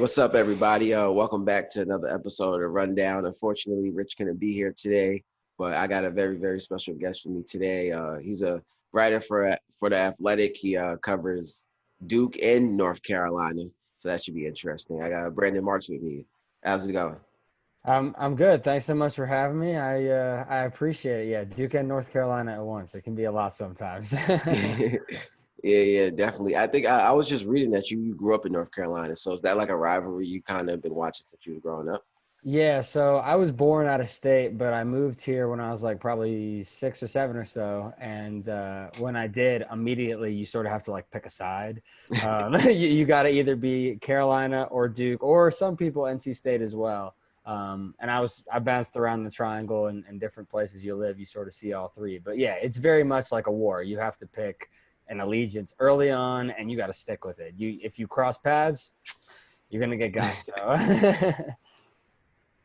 What's up, everybody? Welcome back to another episode of Rundown. Unfortunately, Rich couldn't be here today, but I got a very, very special guest with me today. He's a writer for the Athletic. He covers Duke and North Carolina, so that should be interesting. I got Brandon March with me. How's it going? I'm good. Thanks so much for having me. I appreciate it. Yeah, Duke and North Carolina at once. It can be a lot sometimes. Yeah, definitely. I think I was just reading that you grew up in North Carolina, so is that like a rivalry you kind of been watching since you were growing up? Yeah, so I was born out of state, but I moved here when I was like probably 6 or 7 or so. And when I did, immediately you sort of have to like pick a side. You got to either be Carolina or Duke, or some people NC State as well. And I bounced around the triangle and different places you live, you sort of see all three. But yeah, it's very much like a war. You have to pick an allegiance early on, and you got to stick with it. If you cross paths, you're gonna get got. So.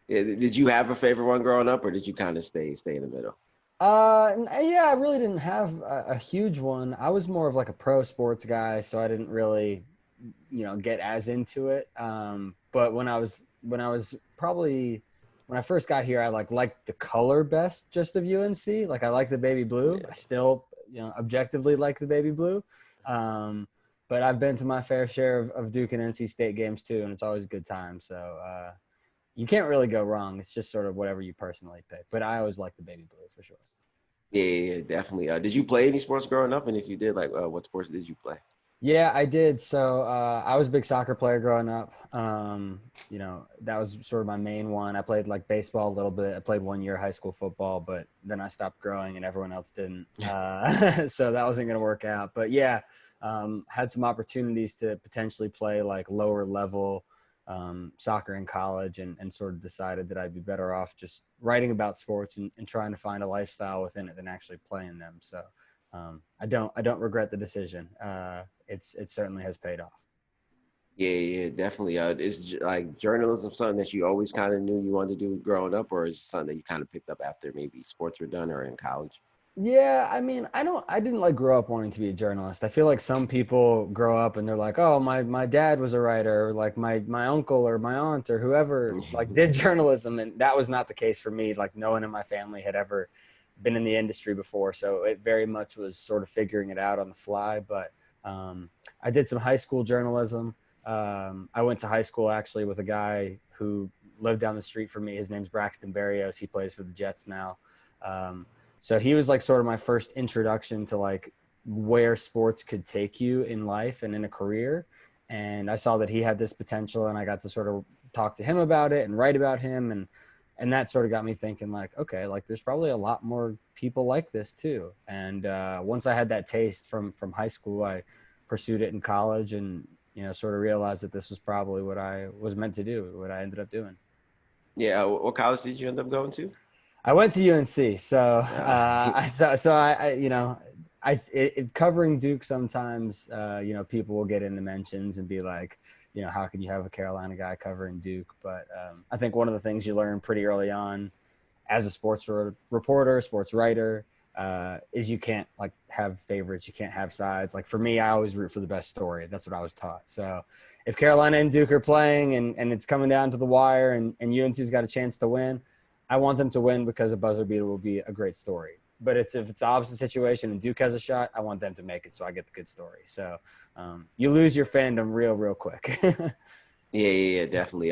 Yeah, did you have a favorite one growing up, or did you kind of stay in the middle? Yeah, I really didn't have a huge one. I was more of like a pro sports guy, so I didn't really, get as into it. But when I was probably when I first got here, I liked the color best just of UNC. Like I like the baby blue. I Yeah. still, objectively like the baby blue. But I've been to my fair share of Duke and NC State games too, and it's always a good time. So you can't really go wrong. It's just sort of whatever you personally pick. But I always like the baby blue for sure. Yeah, definitely. Did you play any sports growing up? And if you did, like, what sports did you play? Yeah, I did. So I was a big soccer player growing up. That was sort of my main one. I played like baseball a little bit. I played 1 year high school football, but then I stopped growing and everyone else didn't. So that wasn't going to work out. But yeah, had some opportunities to potentially play like lower level soccer in college and sort of decided that I'd be better off just writing about sports and trying to find a lifestyle within it than actually playing them. So I don't regret the decision. It certainly has paid off. Yeah, definitely. Like journalism something that you always kind of knew you wanted to do growing up, or is it something that you kind of picked up after maybe sports were done or in college? Yeah, I mean, I didn't like grow up wanting to be a journalist. I feel like some people grow up and they're like, oh, my dad was a writer, or like my uncle or my aunt or whoever like did journalism, and that was not the case for me. Like no one in my family had ever been in the industry before, so it very much was sort of figuring it out on the fly. But I did some high school journalism. I went to high school actually with a guy who lived down the street from me. His name's Braxton Berrios. He plays for the Jets now. So he was like sort of my first introduction to like where sports could take you in life and in a career. And I saw that he had this potential, and I got to sort of talk to him about it and write about him. And that sort of got me thinking like, okay, like there's probably a lot more people like this too. And once I had that taste from high school, I pursued it in college and, sort of realized that this was probably what I was meant to do, what I ended up doing. Yeah, what college did you end up going to? I went to UNC, so Uh, covering Duke sometimes, people will get into mentions and be like, how can you have a Carolina guy covering Duke? But I think one of the things you learn pretty early on as a sports reporter, sports writer, is you can't like have favorites, you can't have sides. Like for me, I always root for the best story. That's what I was taught. So if Carolina and Duke are playing and it's coming down to the wire and UNC's got a chance to win, I want them to win because a buzzer beater will be a great story. But if it's the opposite situation and Duke has a shot, I want them to make it so I get the good story. So you lose your fandom real quick. yeah, definitely.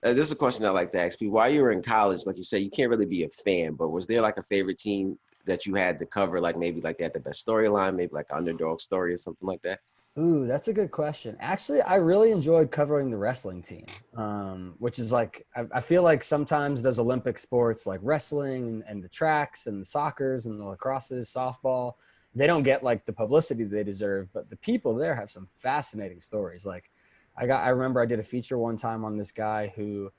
This is a question I like to ask people. While you were in college, like you said, you can't really be a fan, but was there like a favorite team that you had to cover? Like maybe like they had the best storyline, maybe like an underdog story or something like that? Ooh, that's a good question. Actually, I really enjoyed covering the wrestling team, which is like, I feel like sometimes those Olympic sports like wrestling and the tracks and the soccers and the lacrosses, softball, they don't get like the publicity they deserve, but the people there have some fascinating stories. Like I remember I did a feature one time on this guy who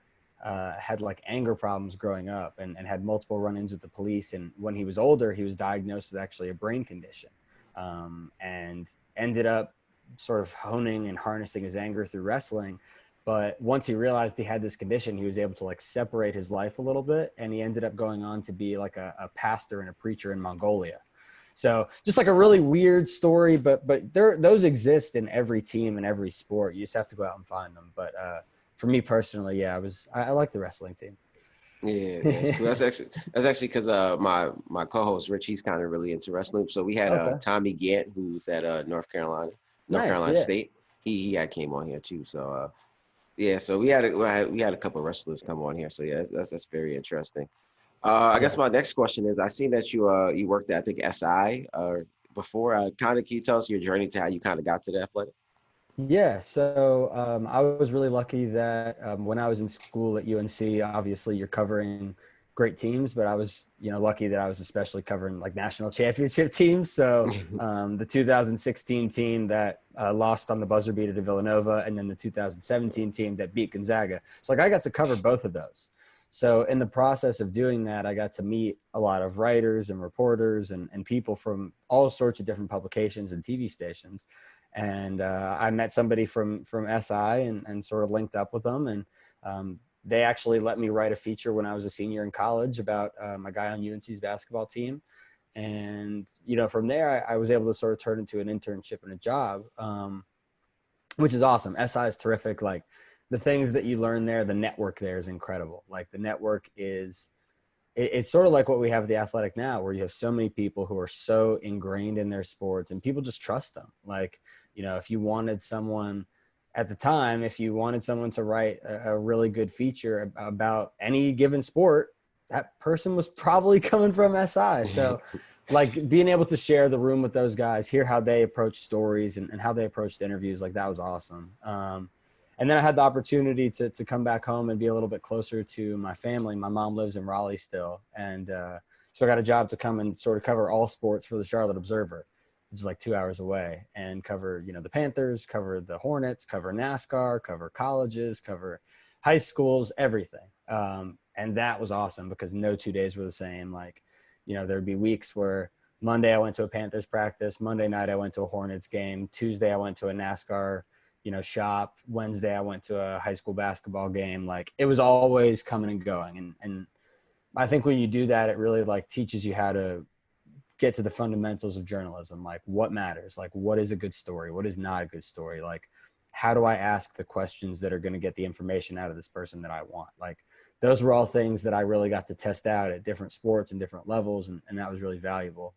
had like anger problems growing up and had multiple run-ins with the police. And when he was older, he was diagnosed with actually a brain condition, and ended up sort of honing and harnessing his anger through wrestling. But once he realized he had this condition, he was able to like separate his life a little bit. And he ended up going on to be like a pastor and a preacher in Mongolia. So just like a really weird story, but those exist in every team and every sport. You just have to go out and find them. But for me personally, yeah, I like the wrestling team. Yeah, that's cool. That's actually because my co-host Rich, he's kind of really into wrestling. So we had Okay. Tommy Gant, who's at North Nice. Carolina Yeah. State. He had came on here too. So yeah, so we had a couple of wrestlers come on here. So yeah, that's very interesting. I Yeah. guess my next question is, I seen that you worked at, I think, SI before. Kind of, can you tell us your journey to how you kind of got to the athletic? Yeah, so I was really lucky that when I was in school at UNC, obviously you're covering great teams, but I was, lucky that I was especially covering like national championship teams. So the 2016 team that lost on the buzzer beater to Villanova, and then the 2017 team that beat Gonzaga. So like I got to cover both of those. So in the process of doing that, I got to meet a lot of writers and reporters and people from all sorts of different publications and TV stations. And I met somebody from SI and sort of linked up with them. And they actually let me write a feature when I was a senior in college about a guy on UNC's basketball team. And, from there, I was able to sort of turn into an internship and a job, which is awesome. SI is terrific. Like the things that you learn there, the network there is incredible. Like the network is it's sort of like what we have at the Athletic now, where you have so many people who are so ingrained in their sports and people just trust them. Like, if you wanted someone at the time, if you wanted someone to write a really good feature about any given sport, that person was probably coming from SI. So like being able to share the room with those guys, hear how they approach stories and how they approached interviews, like that was awesome. And then I had the opportunity to come back home and be a little bit closer to my family. My mom lives in Raleigh still. And so I got a job to come and sort of cover all sports for the Charlotte Observer, which is like 2 hours away, and cover, the Panthers, cover the Hornets, cover NASCAR, cover colleges, cover high schools, everything. And that was awesome because no 2 days were the same. Like, there'd be weeks where Monday I went to a Panthers practice. Monday night I went to a Hornets game. Tuesday I went to a NASCAR shop. Wednesday I went to a high school basketball game. Like it was always coming and going. And I think when you do that, it really like teaches you how to get to the fundamentals of journalism. Like what matters, like what is a good story? What is not a good story? Like, how do I ask the questions that are going to get the information out of this person that I want? Like those were all things that I really got to test out at different sports and different levels. And that was really valuable.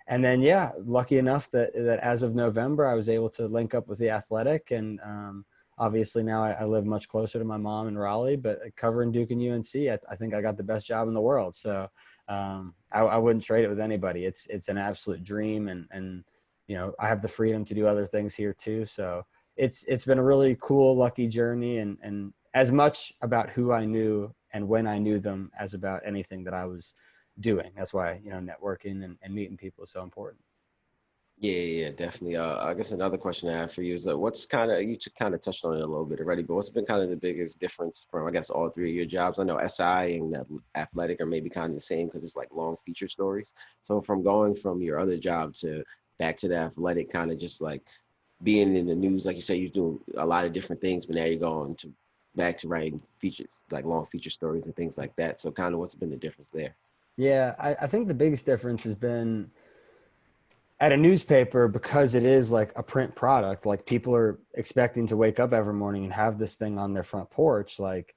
And then, yeah, lucky enough that as of November, I was able to link up with the Athletic. And obviously now I live much closer to my mom in Raleigh, but covering Duke and UNC, I think I got the best job in the world. So I wouldn't trade it with anybody. It's an absolute dream. And I have the freedom to do other things here too. So it's been a really cool, lucky journey. And as much about who I knew and when I knew them as about anything that I was doing. That's why, networking and meeting people is so important. Yeah, definitely. I guess another question I have for you is what's you kind of touched on it a little bit already, but what's been kind of the biggest difference from, I guess, all three of your jobs? I know SI and Athletic are maybe kind of the same because it's like long feature stories. So from going from your other job to back to the Athletic, kind of just like being in the news, like you said, you're doing a lot of different things, but now you're going to back to writing features, like long feature stories and things like that. So kind of what's been the difference there? Yeah, I think the biggest difference has been at a newspaper, because it is like a print product. Like people are expecting to wake up every morning and have this thing on their front porch. Like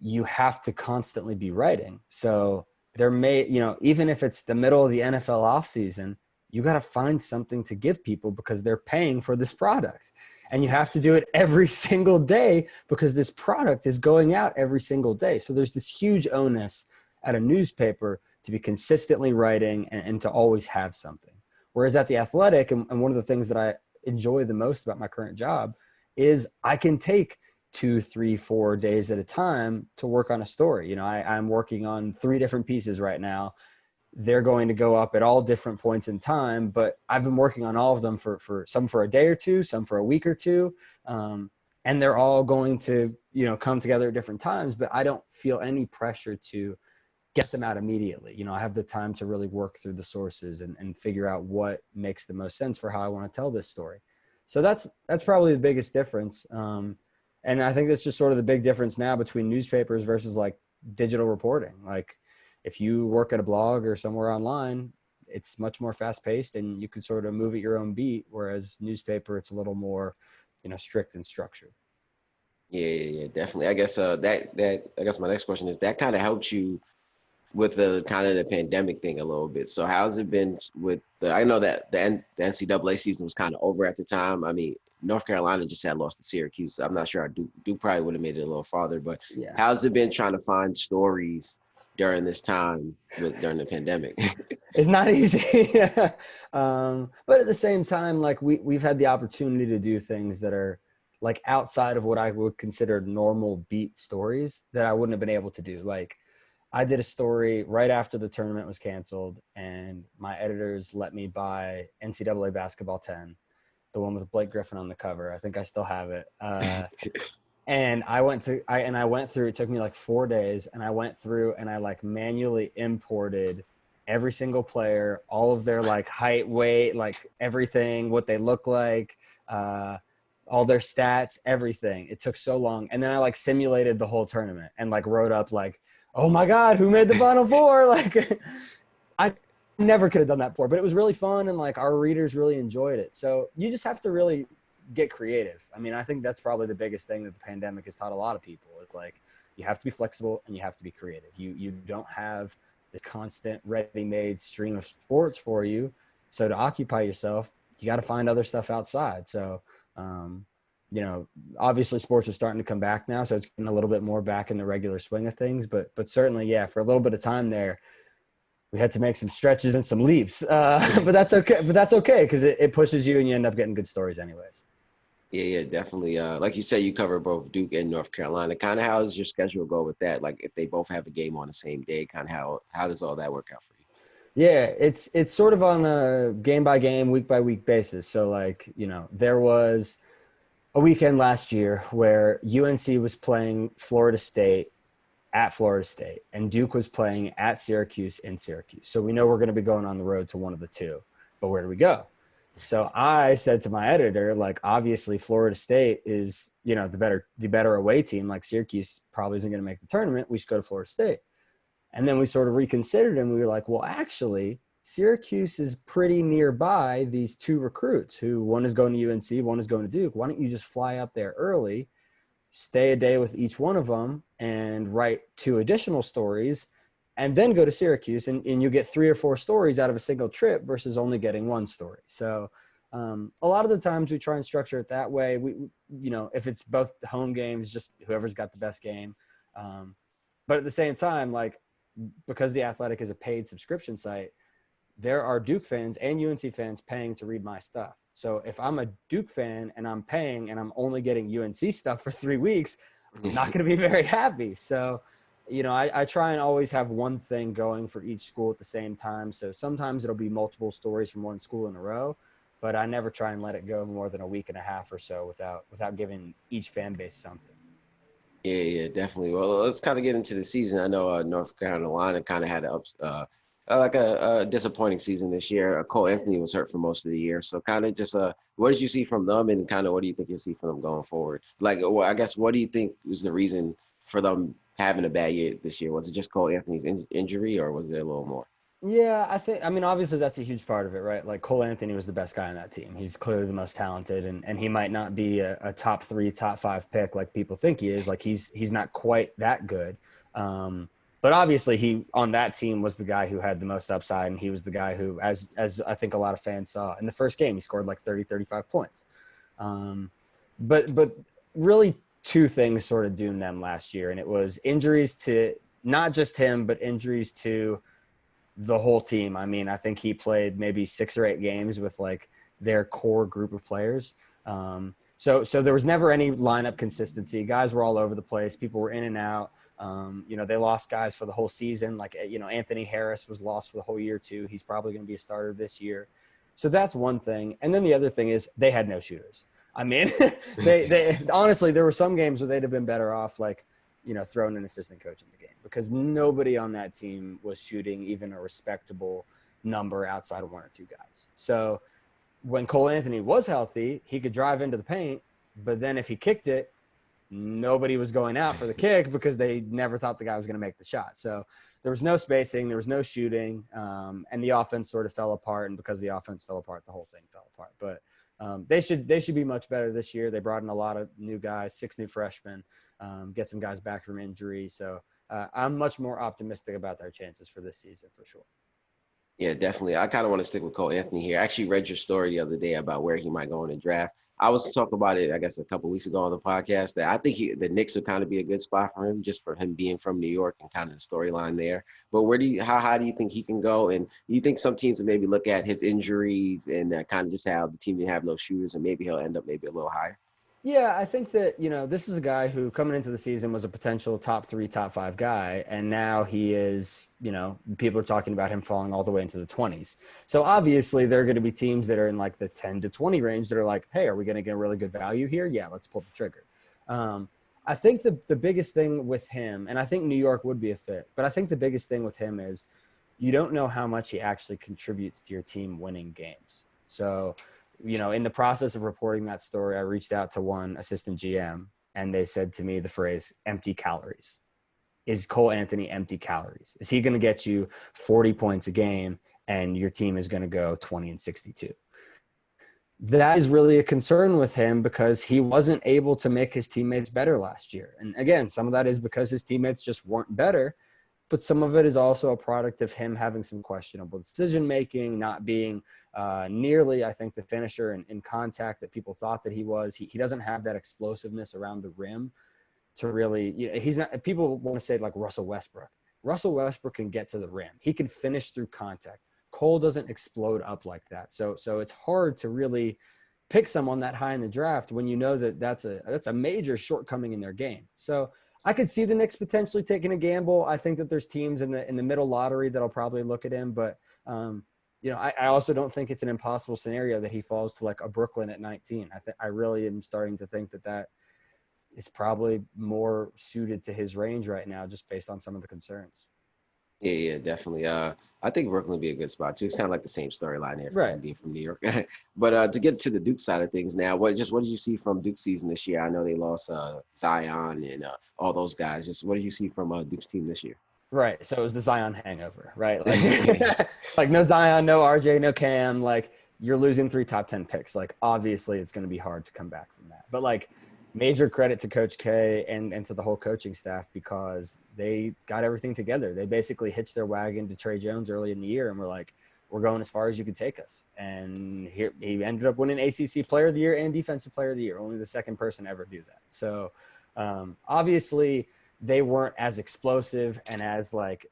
you have to constantly be writing. So there may, even if it's the middle of the NFL offseason, you got to find something to give people because they're paying for this product. And you have to do it every single day because this product is going out every single day. So there's this huge onus at a newspaper to be consistently writing and to always have something. Whereas at the Athletic, and one of the things that I enjoy the most about my current job is I can take 2, 3, 4 days at a time to work on a story. I'm working on 3 different pieces right now. They're going to go up at all different points in time, but I've been working on all of them for some for a day or two, some for a week or two. And they're all going to, come together at different times, but I don't feel any pressure to get them out immediately. I have the time to really work through the sources and figure out what makes the most sense for how I want to tell this story. So that's probably the biggest difference. And I think that's just sort of the big difference now between newspapers versus like digital reporting. Like if you work at a blog or somewhere online, it's much more fast paced and you can sort of move at your own beat. Whereas newspaper, it's a little more, strict and structured. Yeah, definitely. I guess I guess my next question is that kind of helped you with the kind of the pandemic thing a little bit. So how's it been with I know that the NCAA season was kind of over at the time. I mean, North Carolina just had lost to Syracuse. So I'm not sure. Duke probably would have made it a little farther. But Yeah. how's it been trying to find stories during this time during the pandemic? It's not easy. But at the same time, like we've had the opportunity to do things that are like outside of what I would consider normal beat stories that I wouldn't have been able to do. Like I did a story right after the tournament was canceled, and my editors let me buy NCAA Basketball 10, the one with Blake Griffin on the cover. I think I still have it. And I went through, it took me like 4 days, and I went through and I like manually imported every single player, all of their like height, weight, like everything, what they look like, all their stats, everything. It took so long. And then I like simulated the whole tournament and like wrote up like, oh my God, who made the Final Four? Like I never could have done that before, but it was really fun. And like our readers really enjoyed it. So you just have to really get creative. I mean, I think that's probably the biggest thing that the pandemic has taught a lot of people is like, you have to be flexible and you have to be creative. You don't have this constant ready-made stream of sports for you. So to occupy yourself, you got to find other stuff outside. So, you know, obviously sports are starting to come back now. So it's getting a little bit more back in the regular swing of things, but certainly, yeah, for a little bit of time there, we had to make some stretches and some leaps, but that's okay. But that's okay because it pushes you, and you end up getting good stories, anyways. Yeah, definitely. Like you said, you cover both Duke and North Carolina. Kind of how does your schedule go with that? Like if they both have a game on the same day, kind of how does all that work out for you? Yeah, it's sort of on a game by game, week by week basis. So like, you know, there was a weekend last year where UNC was playing Florida State at Florida State, and Duke was playing at Syracuse in Syracuse. So we know we're going to be going on the road to one of the two, but where do we go? So I said to my editor, like, obviously Florida State is, you know, the better away team. Like Syracuse probably isn't going to make the tournament. We should go to Florida State. And then we sort of reconsidered and we were like, well, actually, Syracuse is pretty nearby these two recruits who one is going to UNC, one is going to Duke. Why don't you just fly up there early, stay a day with each one of them, and write two additional stories, and then go to Syracuse, and you get 3 or 4 stories out of a single trip versus only getting one story. So a lot of the times we try and structure it that way. We, you know, if it's both home games, just whoever's got the best game. But at the same time, like, because The Athletic is a paid subscription site, there are Duke fans and UNC fans paying to read my stuff. So if I'm a Duke fan and I'm paying and I'm only getting UNC stuff for 3 weeks, I'm not going to be very happy. So, you know, I try and always have one thing going for each school at the same time. So sometimes it'll be multiple stories from one school in a row, but I never try and let it go more than a week and a half or so without giving each fan base something. Yeah, definitely. Well, let's kind of get into the season. I know North Carolina kind of had like a disappointing season this year. Cole Anthony was hurt for most of the year, so kind of just what did you see from them, and kind of what do you think you'll see from them going forward? Like, well, I guess what do you think was the reason for them having a bad year this year? Was it just Cole Anthony's injury, or was there a little more? Yeah, I mean, obviously that's a huge part of it, right? Like Cole Anthony was the best guy on that team. He's clearly the most talented, and he might not be a top 3, top 5 pick like people think he is. Like he's not quite that good. But obviously he on that team was the guy who had the most upside, and he was the guy who, as I think a lot of fans saw in the first game, he scored like 30, 35 points. But really two things sort of doomed them last year, and it was injuries to not just him, but injuries to the whole team. I mean, I think he played maybe 6 or 8 games with like their core group of players. So there was never any lineup consistency. Guys were all over the place. People were in and out. You know, they lost guys for the whole season. Like, you know, Anthony Harris was lost for the whole year too. He's probably going to be a starter this year. So that's one thing. And then the other thing is they had no shooters. I mean, they honestly, there were some games where they'd have been better off, like, you know, throwing an assistant coach in the game, because nobody on that team was shooting even a respectable number outside of 1 or 2 guys. So when Cole Anthony was healthy, he could drive into the paint, but then if he kicked it, nobody was going out for the kick because they never thought the guy was going to make the shot. So there was no spacing, there was no shooting, and the offense sort of fell apart. And because the offense fell apart, the whole thing fell apart. But They should be much better this year. They brought in a lot of new guys, 6 new freshmen, get some guys back from injury. So I'm much more optimistic about their chances for this season for sure. Yeah, definitely. I kind of want to stick with Cole Anthony here. I actually read your story the other day about where he might go in the draft. I was talking about it, I guess, a couple of weeks ago on the podcast that I think the Knicks would kind of be a good spot for him, just for him being from New York and kind of the storyline there. But how high do you think he can go? And do you think some teams would maybe look at his injuries and kind of just how the team didn't have no shooters and maybe he'll end up maybe a little higher? Yeah, I think that, this is a guy who coming into the season was a potential top 3, top 5 guy. And now he is, people are talking about him falling all the way into the 20s. So obviously there are going to be teams that are in like the 10 to 20 range that are like, hey, are we going to get a really good value here? Yeah, let's pull the trigger. I think the biggest thing with him, and I think New York would be a fit, but I think the biggest thing with him is you don't know how much he actually contributes to your team winning games. So, in the process of reporting that story, I reached out to one assistant GM and they said to me the phrase empty calories. Is Cole Anthony empty calories? Is he going to get you 40 points a game and your team is going to go 20-62? That is really a concern with him because he wasn't able to make his teammates better last year. And again, some of that is because his teammates just weren't better, but some of it is also a product of him having some questionable decision-making, not being nearly, I think, the finisher in contact that people thought that he was. He doesn't have that explosiveness around the rim to really, he's not, people want to say like Russell Westbrook. Russell Westbrook can get to the rim. He can finish through contact. Cole doesn't explode up like that. So it's hard to really pick someone that high in the draft when you know that that's a major shortcoming in their game. So I could see the Knicks potentially taking a gamble. I think that there's teams in the middle lottery that'll probably look at him, but I also don't think it's an impossible scenario that he falls to like a Brooklyn at 19. I really am starting to think that is probably more suited to his range right now, just based on some of the concerns. Yeah, definitely. I think Brooklyn would be a good spot too. It's kind of like the same storyline there for Right. him being from New York. But to get to the Duke side of things now, what did you see from Duke season this year? I know they lost Zion and all those guys. Just what did you see from Duke's team this year? Right. So it was the Zion hangover, right? Like, like no Zion, no RJ, no Cam. Like you're losing 3 top 10 picks. Like obviously it's going to be hard to come back from that. But like major credit to Coach K and to the whole coaching staff because they got everything together. They basically hitched their wagon to Trey Jones early in the year and were like, we're going as far as you can take us. And here he ended up winning ACC Player of the Year and Defensive Player of the Year. Only the second person ever do that. So obviously they weren't as explosive and as like,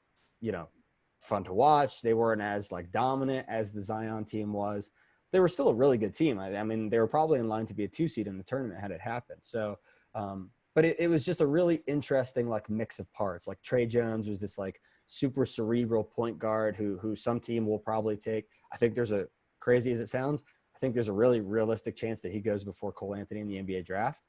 fun to watch. They weren't as like dominant as the Zion team was. They were still a really good team. I mean, they were probably in line to be a 2 seed in the tournament had it happened. So, but it was just a really interesting like mix of parts. Like Trey Jones was this like super cerebral point guard who some team will probably take. I think there's a crazy as it sounds. I think there's a really realistic chance that he goes before Cole Anthony in the NBA draft.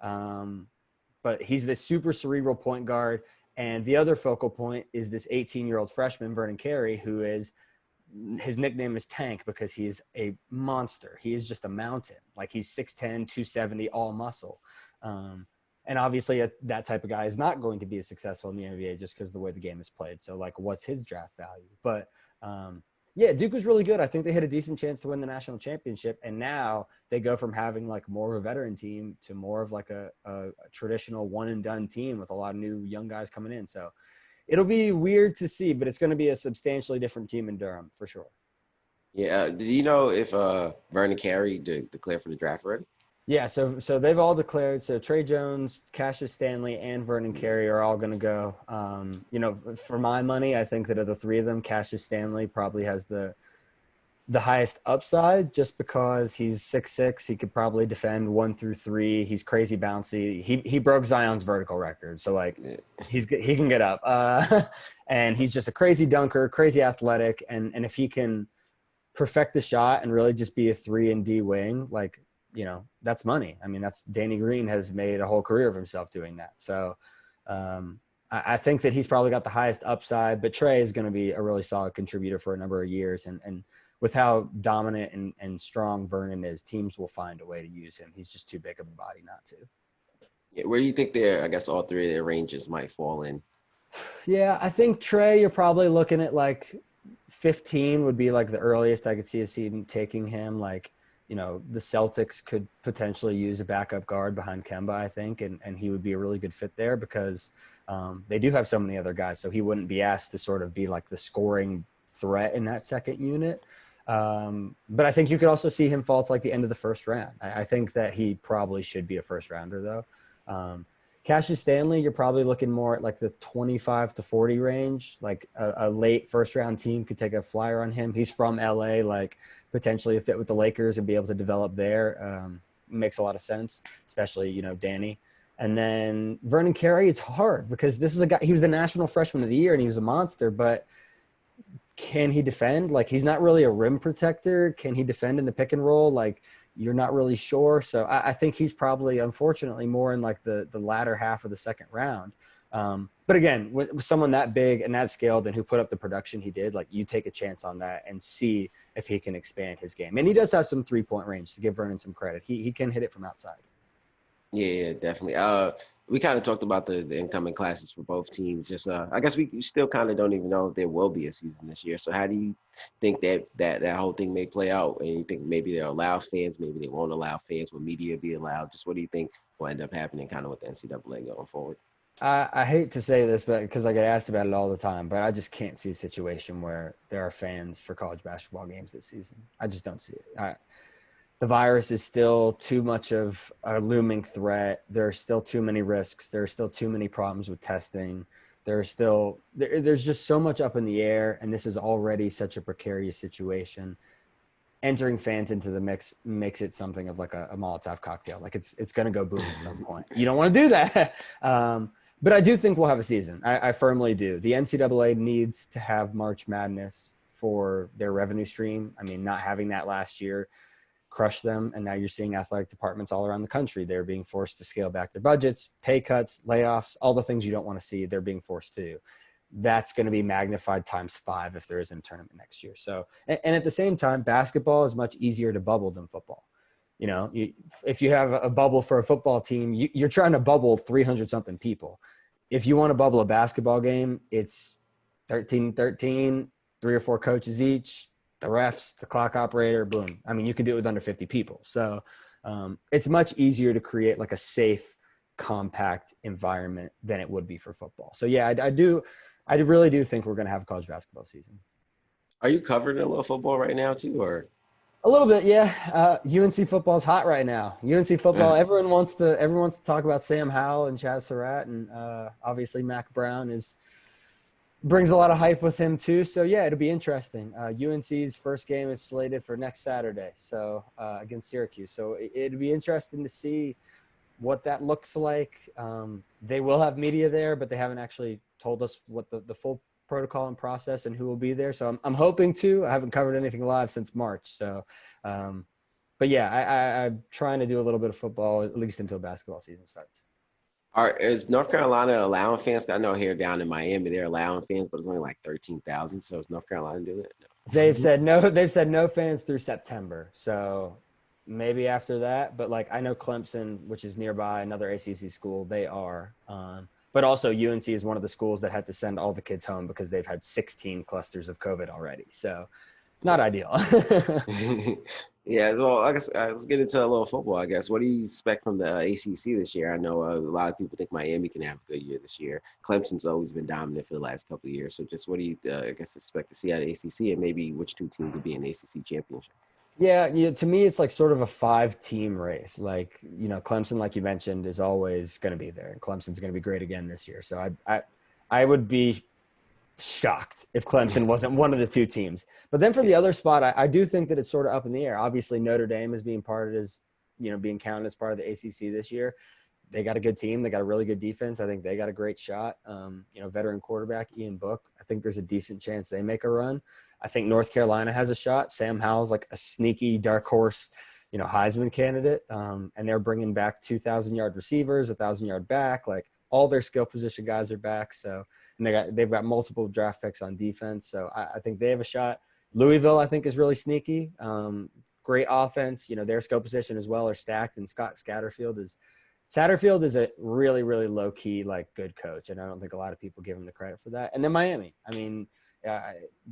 But he's this super cerebral point guard. And the other focal point is this 18-year-old freshman, Vernon Carey, who is his nickname is Tank because he's a monster. He is just a mountain. Like he's 6'10", 270, all muscle. And obviously that type of guy is not going to be as successful in the NBA just because of the way the game is played. So like what's his draft value? But yeah, Duke was really good. I think they had a decent chance to win the national championship. And now they go from having like more of a veteran team to more of like a traditional one and done team with a lot of new young guys coming in. So it'll be weird to see, but it's going to be a substantially different team in Durham for sure. Yeah. Did you know if Vernon Carey declared for the draft already? Yeah, so they've all declared. So Trey Jones, Cassius Stanley, and Vernon Carey are all going to go. For my money, I think that of the 3 of them, Cassius Stanley probably has the highest upside just because he's 6'6". He could probably defend 1 through 3. He's crazy bouncy. He broke Zion's vertical record, so like he can get up. And he's just a crazy dunker, crazy athletic, and if he can perfect the shot and really just be a 3-and-D wing, like. That's money. I mean, that's Danny Green has made a whole career of himself doing that. So I think that he's probably got the highest upside, but Trey is going to be a really solid contributor for a number of years. And with how dominant and strong Vernon is, teams will find a way to use him. He's just too big of a body not to. Yeah, where do you think I guess all 3 of their ranges might fall in? Yeah, I think Trey, you're probably looking at like 15 would be like the earliest I could see a team taking him. Like the Celtics could potentially use a backup guard behind Kemba, I think, and he would be a really good fit there because they do have so many other guys. So he wouldn't be asked to sort of be like the scoring threat in that second unit. But I think you could also see him fall to like the end of the first round. I think that he probably should be a first rounder though. Cassius Stanley, you're probably looking more at like the 25 to 40 range. Like a late first round team could take a flyer on him. He's from LA, like potentially a fit with the Lakers and be able to develop there. Makes a lot of sense, especially, Danny. And then Vernon Carey, it's hard because this is a guy, he was the national freshman of the year and he was a monster, but can he defend? Like, he's not really a rim protector. Can he defend in the pick and roll? Like, you're not really sure. So I think he's probably, unfortunately, more in like the latter half of the second round. But again, with someone that big and that scaled and who put up the production he did, like, you take a chance on that and see if he can expand his game. And he does have some 3-point range, to give Vernon some credit. He can hit it from outside. Yeah, definitely. We kind of talked about the incoming classes for both teams. Just I guess we still kind of don't even know if there will be a season this year. So how do you think that whole thing may play out? And you think maybe they'll allow fans, maybe they won't allow fans? Will media be allowed? Just what do you think will end up happening kind of with the NCAA going forward? I hate to say this, but because I get asked about it all the time, but I just can't see a situation where there are fans for college basketball games this season. I just don't see it. The virus is still too much of a looming threat. There are still too many risks. There are still too many problems with testing. There's just so much up in the air, and this is already such a precarious situation. Entering fans into the mix makes it something of like a Molotov cocktail. Like, it's going to go boom at some point. You don't want to do that. But I do think we'll have a season. I firmly do. The NCAA needs to have March Madness for their revenue stream. I mean, not having that last year crushed them, and now you're seeing athletic departments all around the country. They're being forced to scale back their budgets, pay cuts, layoffs, all the things you don't want to see. They're being forced to. That's going to be magnified times 5 if there isn't a tournament next year. So, and at the same time, basketball is much easier to bubble than football. If you have a bubble for a football team, you're trying to bubble 300 something people. If you want to bubble a basketball game, it's 13, 3 or 4 coaches each, the refs, the clock operator, boom. I mean, you can do it with under 50 people. So it's much easier to create like a safe, compact environment than it would be for football. So yeah, I really do think we're going to have a college basketball season. Are you covered in a little football right now too, or? A little bit, yeah. UNC football is hot right now. UNC football, everyone wants to talk about Sam Howell and Chaz Surratt, and obviously Mac Brown brings a lot of hype with him too. So yeah, it'll be interesting. UNC's first game is slated for next Saturday, so against Syracuse. So it'll be interesting to see what that looks like. They will have media there, but they haven't actually told us what the full protocol and process and who will be there. So I'm hoping to. I haven't covered anything live since March. So, but yeah, I'm trying to do a little bit of football at least until basketball season starts. Is North Carolina allowing fans? I know here down in Miami they're allowing fans, but it's only like 13,000. So is North Carolina doing it? No. They've said no. They've said no fans through September. So maybe after that. But like, I know Clemson, which is nearby, another ACC school, they are. But also UNC is one of the schools that had to send all the kids home because they've had 16 clusters of COVID already. So not ideal. Yeah, well, I guess let's get into a little football, I guess. What do you expect from the ACC this year? I know a lot of people think Miami can have a good year this year. Clemson's always been dominant for the last couple of years. So just what do you, I guess, expect to see out of ACC, and maybe which 2 teams would be in the ACC championship? Yeah, to me, it's like sort of a 5-team race. Like, Clemson, like you mentioned, is always going to be there. And Clemson's going to be great again this year. So I would be shocked if Clemson wasn't one of the 2 teams. But then for the other spot, I do think that it's sort of up in the air. Obviously, Notre Dame is being being counted as part of the ACC this year. They got a good team. They got a really good defense. I think they got a great shot. Veteran quarterback Ian Book. I think there's a decent chance they make a run. I think North Carolina has a shot. Sam Howell's like a sneaky dark horse, Heisman candidate. And they're bringing back 2,000-yard receivers, 1,000-yard back. Like, all their skill position guys are back. So, and they've got multiple draft picks on defense. So I think they have a shot. Louisville, I think, is really sneaky. Great offense. Their skill position as well are stacked. And Scott Satterfield is a really, really low key, like, good coach. And I don't think a lot of people give him the credit for that. And then Miami. I mean,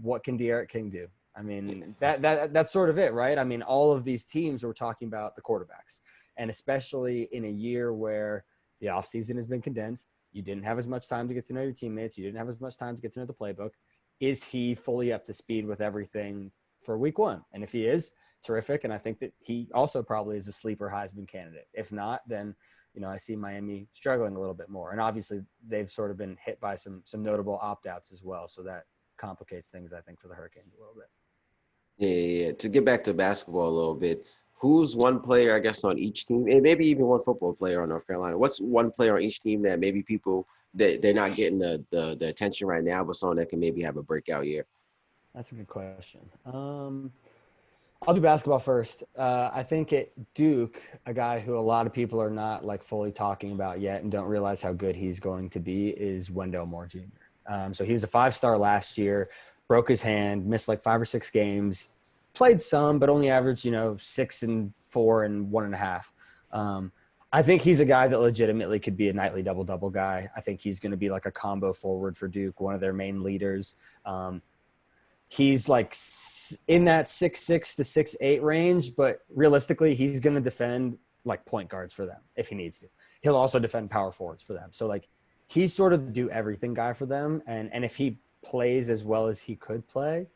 what can De'Aaron King do? I mean, that's sort of it, right? I mean, all of these teams are talking about the quarterbacks, and especially in a year where the offseason has been condensed, you didn't have as much time to get to know your teammates, you didn't have as much time to get to know the playbook. Is he fully up to speed with everything for week one? And if he is, terrific. And I think that he also probably is a sleeper Heisman candidate. If not, then I see Miami struggling a little bit more. And obviously they've sort of been hit by some notable opt-outs as well. So that complicates things, I think, for the Hurricanes a little bit. Yeah. To get back to basketball a little bit, who's one player, I guess, on each team, and maybe even one football player on North Carolina? What's one player on each team that maybe people that they're not getting the attention right now, but someone that can maybe have a breakout year? That's a good question. I'll do basketball first. I think at Duke, a guy who a lot of people are not like fully talking about yet and don't realize how good he's going to be is Wendell Moore Jr. So he was a 5-star last year, broke his hand, missed like 5 or 6 games, played some, but only averaged, 6 and 4 and 1.5. I think he's a guy that legitimately could be a nightly double-double guy. I think he's going to be like a combo forward for Duke, one of their main leaders. He's like in that 6'6" to 6'8" range, but realistically, he's going to defend like point guards for them if he needs to. He'll also defend power forwards for them. So like he's sort of the do everything guy for them. And if he plays as well as he could play,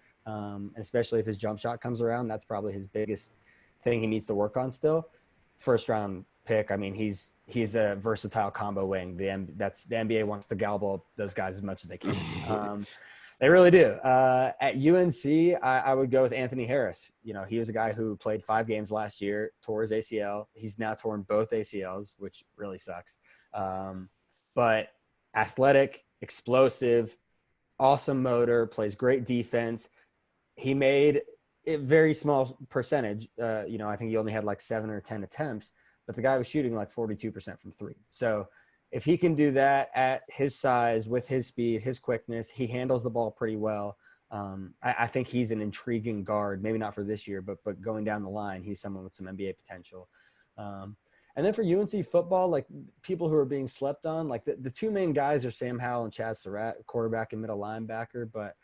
especially if his jump shot comes around, that's probably his biggest thing he needs to work on still. First round pick. I mean, he's a versatile combo wing. The NBA wants to gobble up those guys as much as they can. They really do. At UNC, I would go with Anthony Harris. He was a guy who played 5 games last year, tore his ACL. He's now torn both ACLs, which really sucks. But athletic, explosive, awesome motor, plays great defense. He made a very small percentage. I think he only had like 7 or 10 attempts, but the guy was shooting like 42% from 3. So if he can do that at his size, with his speed, his quickness, he handles the ball pretty well. I think he's an intriguing guard, maybe not for this year, but going down the line, he's someone with some NBA potential. And then for UNC football, like people who are being slept on, like the 2 main guys are Sam Howell and Chaz Surratt, quarterback and middle linebacker. But,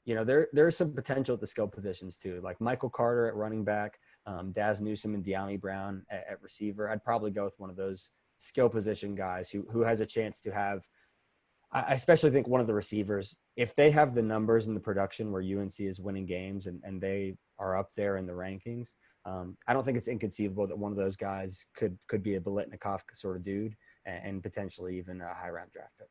there's some potential at the skill positions too, like Michael Carter at running back, Daz Newsome and De'Ami Brown at receiver. I'd probably go with one of those skill position guys who has a chance to have. I especially think one of the receivers, if they have the numbers and the production where UNC is winning games and they are up there in the rankings, I don't think it's inconceivable that one of those guys could be a Biletnikoff sort of dude and potentially even a high round draft pick.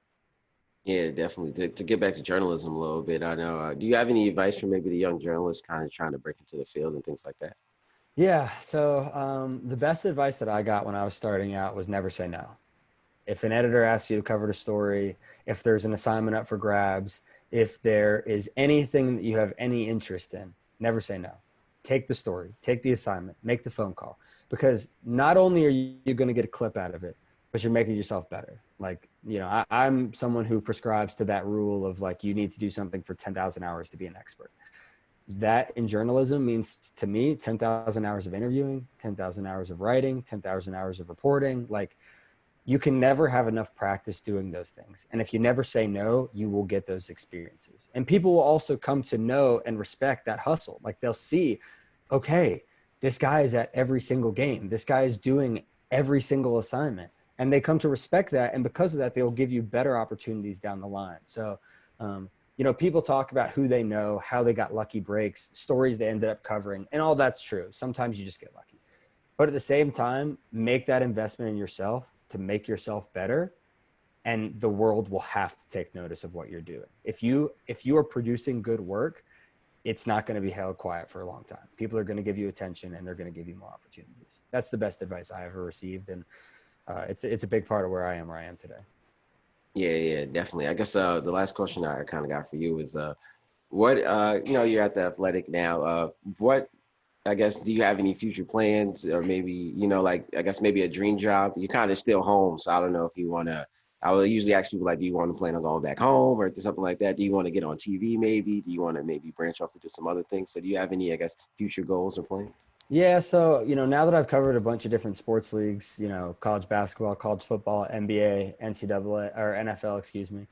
Yeah, definitely. To get back to journalism a little bit, I know. Do you have any advice for maybe the young journalists kind of trying to break into the field and things like that? Yeah. So the best advice that I got when I was starting out was never say no. If an editor asks you to cover the story, if there's an assignment up for grabs, if there is anything that you have any interest in, never say no. Take the story, take the assignment, make the phone call, because not only are you going to get a clip out of it, but you're making yourself better. Like, I'm someone who prescribes to that rule of like, you need to do something for 10,000 hours to be an expert. That in journalism means to me 10,000 hours of interviewing, 10,000 hours of writing, 10,000 hours of reporting. Like, you can never have enough practice doing those things. And if you never say no, you will get those experiences. And people will also come to know and respect that hustle. Like, they'll see, okay, this guy is at every single game. This guy is doing every single assignment. And they come to respect that. And because of that, they'll give you better opportunities down the line. So, people talk about who they know, how they got lucky breaks, stories they ended up covering, and all that's true. Sometimes you just get lucky. But at the same time, make that investment in yourself to make yourself better, and the world will have to take notice of what you're doing. If you are producing good work, it's not going to be held quiet for a long time. People are going to give you attention, and they're going to give you more opportunities. That's the best advice I ever received, and it's a big part of where I am today. Yeah, definitely. I guess the last question I kind of got for you is what you're at the Athletic now. What, I guess, do you have any future plans, or maybe I guess maybe a dream job? You're kind of still home, so I don't know if you want to. I will usually ask people like, do you want to plan on going back home or something like that? Do you want to get on TV maybe? Do you want to maybe branch off to do some other things? So do you have any, I guess, future goals or plans? Yeah, so now that I've covered a bunch of different sports leagues, college basketball, college football, NBA, NCAA or NFL, excuse me.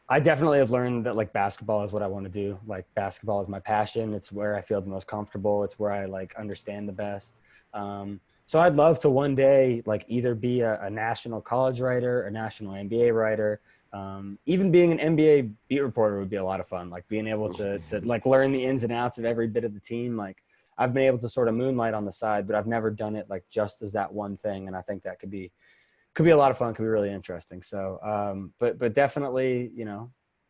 I definitely have learned that like basketball is what I want to do. Like basketball is my passion. It's where I feel the most comfortable. It's where I like understand the best. So I'd love to one day like either be a national college writer, a national NBA writer. Even being an NBA beat reporter would be a lot of fun. Like being able to like learn the ins and outs of every bit of the team. Like I've been able to sort of moonlight on the side, but I've never done it like just as that one thing. And I think that could be a lot of fun, could be really interesting. So, but definitely,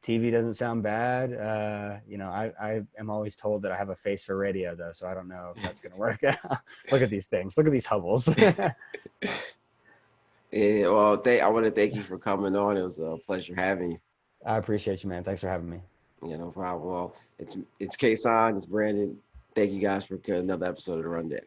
TV doesn't sound bad. I am always told that I have a face for radio though, so I don't know if that's going to work out. Look at these things. Look at these hovels. Yeah, well, I want to thank you for coming on. It was a pleasure having you. I appreciate you, man. Thanks for having me. Yeah, no problem. Well, it's Kayson, it's Brandon. Thank you guys for another episode of the Rundown.